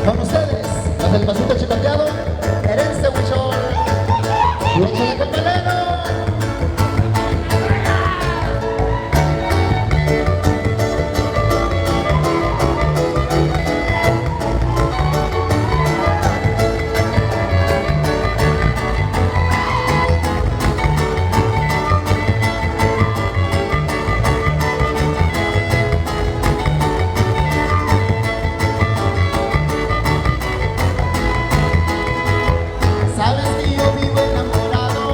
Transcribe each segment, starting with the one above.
Con ustedes, las del pasito chicoteado, Herencia Huichol, leche de Copaleno. Sabes que yo vivo enamorado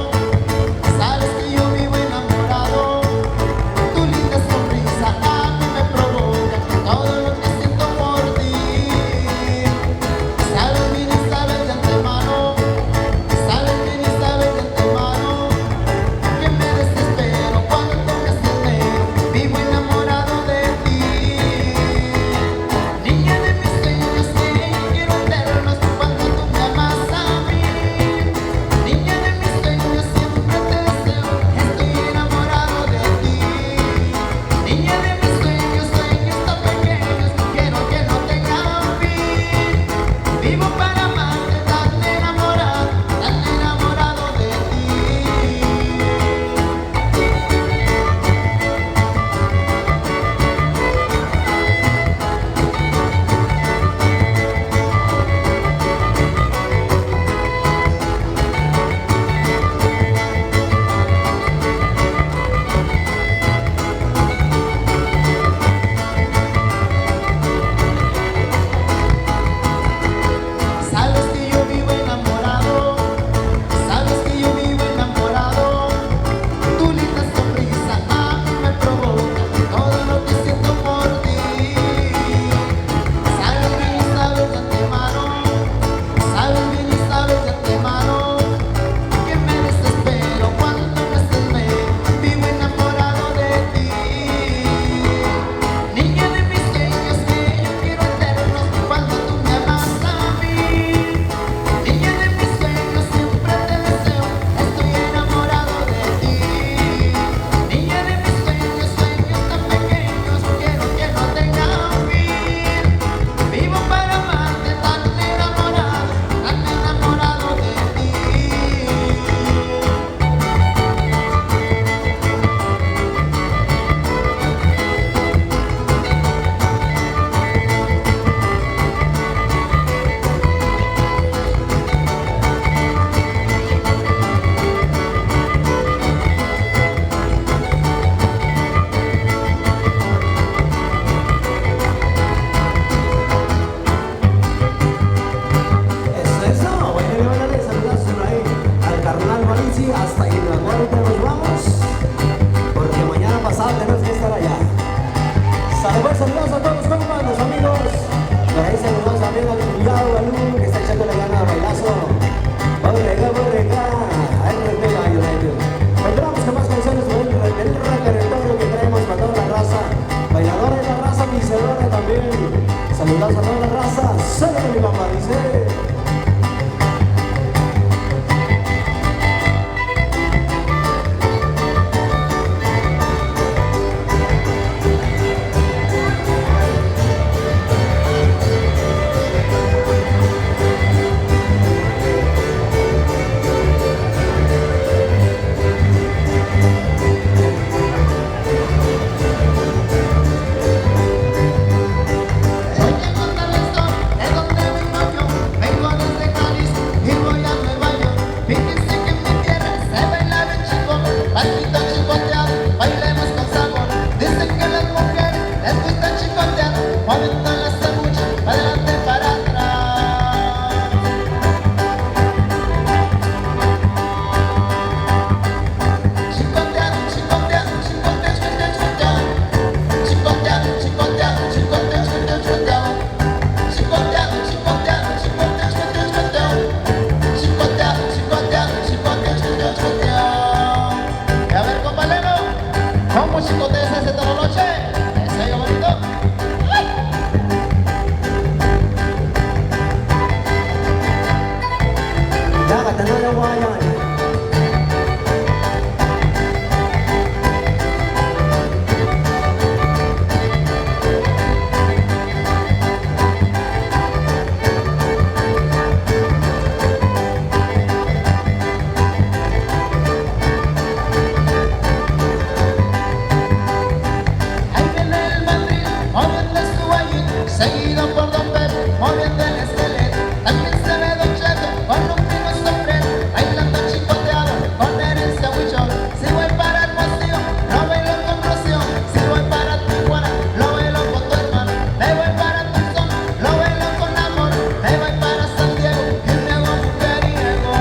seguido por Don Pep, moviendo el esqueleto. También se ve Don Cheto con un fino sombrero, bailando chicoteado con Herencia Huichol. Si voy para Hermosillo, lo bailo con Rocío. Si voy para Tijuana, lo bailo con tu hermano. Me voy para Tucson, lo bailo con amor. Me voy para San Diego y me hago mujeriego.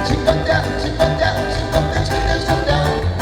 Chicoteado, chicoteado, chicoteado, chicoteado.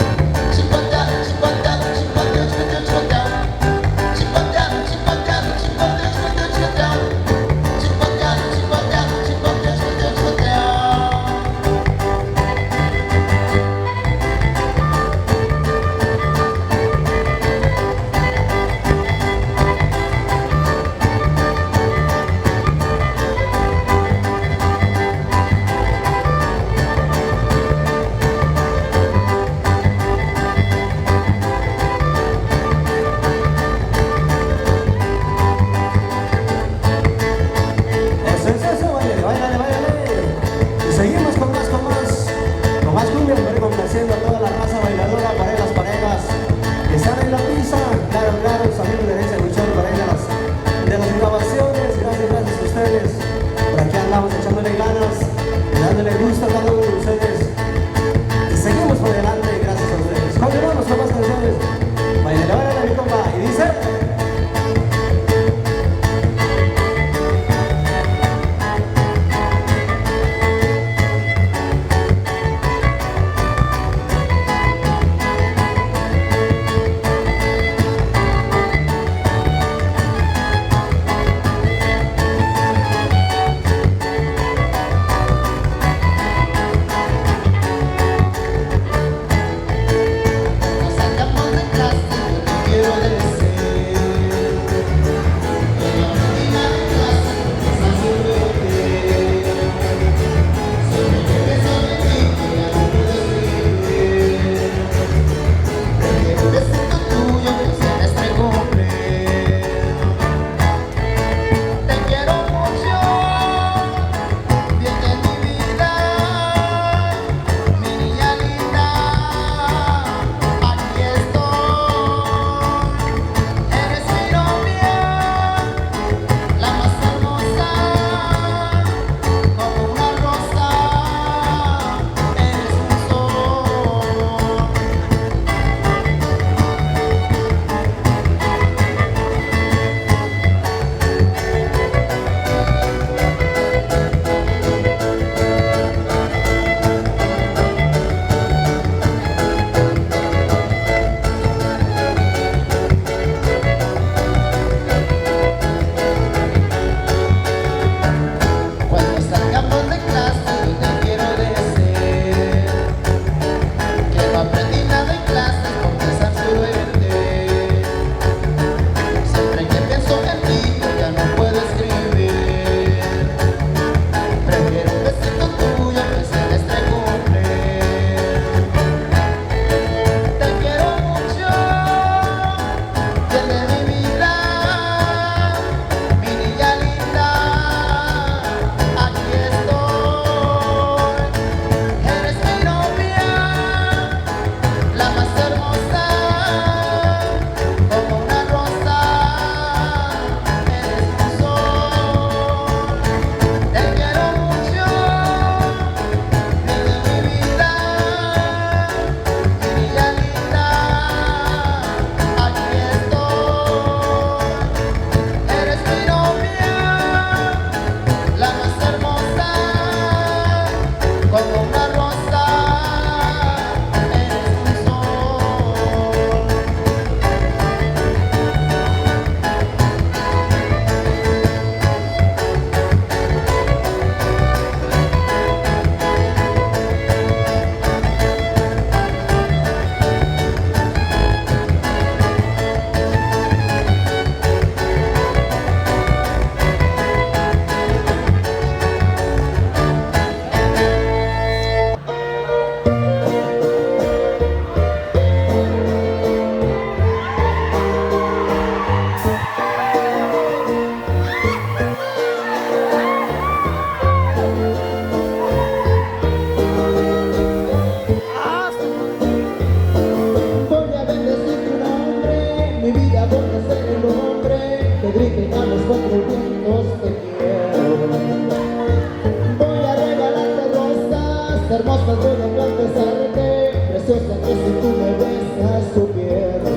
tengo a besarte, preciosa que si tú me besas yo pierdo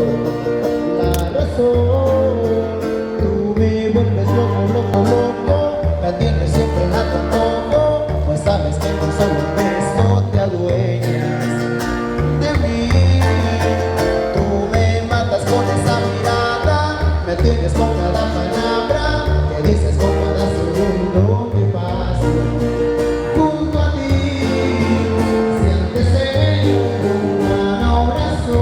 la razón. Tú me vuelves loco, loco, loco, me tienes siempre a tu antojo, pues sabes que con solo un beso te adueñas de mí. Tú me matas con esa mirada, me tienes con cada palabra que dices, con cada segundo que pasa junto a ti. Sientes en un abrazo.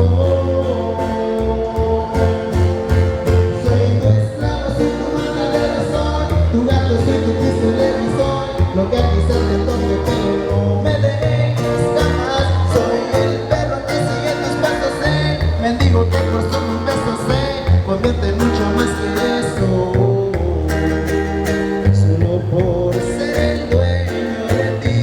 Soy tu esclavo, soy tu mandadero, soy tu gato, soy tu pistolero, soy lo que a ti se te toque, pero no me dejes jamás. Soy el perro que sigue tus pasos, mendigo que por solo un beso se convierte en mucho más que eso. Solo por ser el dueño de ti.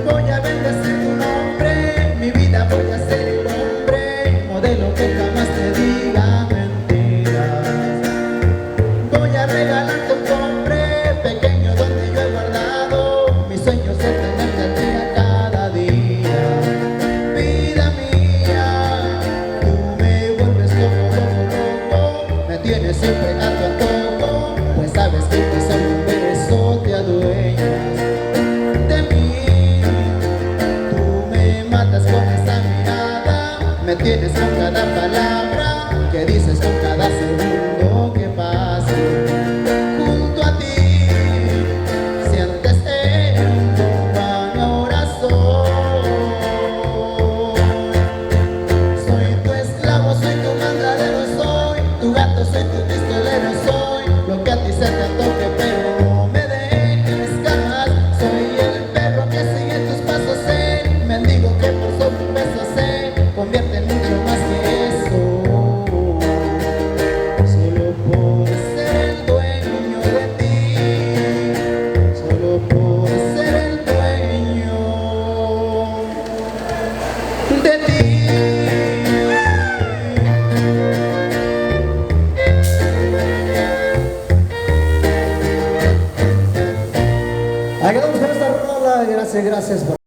Voy a bendecir tu nombre, mi vida voy a ser el hombre, modelo que jamás te diga mentiras. Voy a regalarte un cofre pequeño donde yo he guardado mis sueños de tenerte a ti a cada día. Vida mía, tú me vuelves loco, loco, loco, me tienes siempre a tu antojo, pues sabes que con solo un beso te adueñas de mí. Tú me matas con esa mirada, me tienes con cada palabra que dices, con cada segundo que pasa junto a ti. Sientes en tu corazón. Soy tu esclavo, soy tu mandadero, soy tu gato, soy tu pistolero, soy lo que a ti se te antoje, pero no me dejes jamás. Soy el perro que sigue tus pasos, mendigo que por solo un beso se convierte en mucho más que eso. Solo por ser el dueño de ti, solo por ser el dueño de ti. Ahí quedamos con esta rola, gracias, gracias.